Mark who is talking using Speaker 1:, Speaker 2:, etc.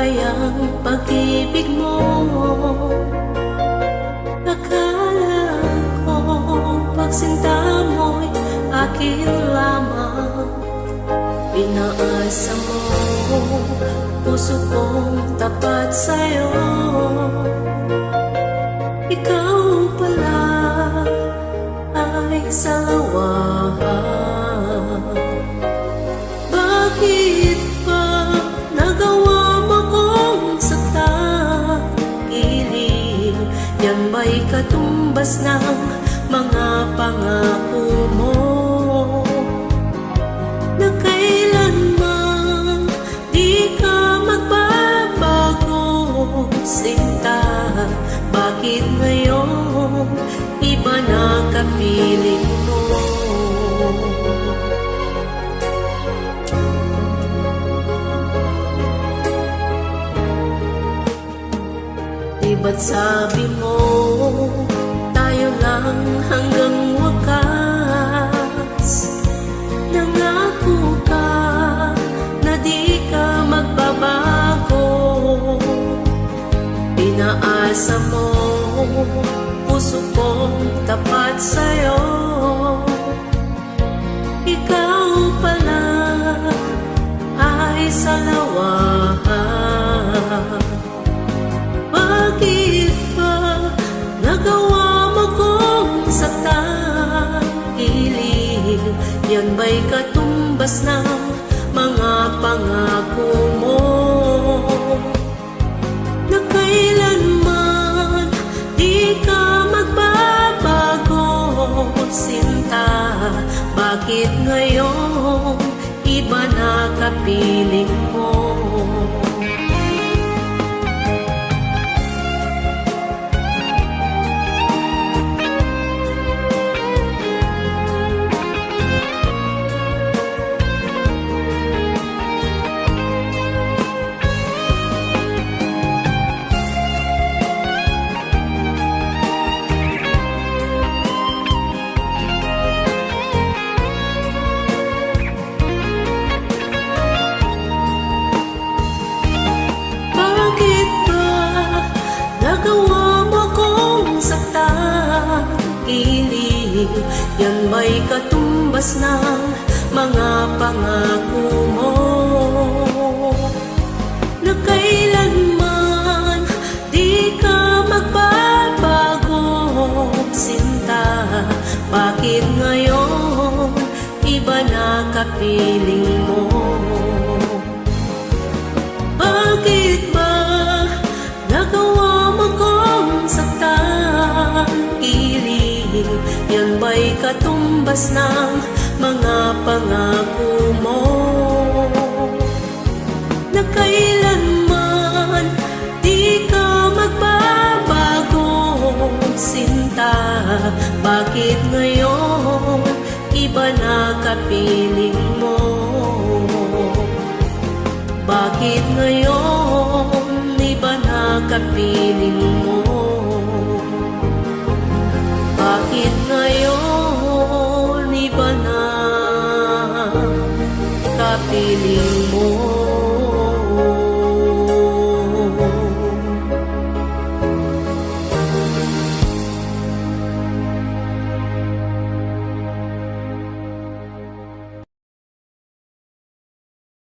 Speaker 1: kayang pag-ibig mo. Akala ko pagsinta mo'y akin lamang. Pinaasa mo puso kong tapat sa'yo. Ikaw pala ay salawahan. Bakit ba nagawa mo kong saktan? Iling yan ba'y katumbas ng mga pangako mo? Na kailanman di ka magbabago, sinta. Bakit ngayon iba na kapiling mo? Di ba't sabi mo tayo lang hanggang wakas? Nangako ka na di ka magbabago. Pinaasa mo puso kong tapat sa'yo. Ikaw pala ay salawahan. Bakit ba nagawa mo kong saktan? Iling yan ba'y katumbas ng mga pangako mo? Na kailanman di ka magbabago, sinta. Bakit ngayon iba na kapiling mo? Yan ba'y katumbas ng mga pangako mo? Na kailanman di ka magbabago, sinta. Bakit ngayon iba na kapiling mo? Bakit ba nagawa mo kong saktan? Iling yan ba'y katumbas ng mga pangako mo? Na kailanman di ka magbabago, sinta. Bakit ngayon iba na kapiling mo? Bakit ngayon iba na kapiling mo? Bakit ngayon iba na kapiling mo?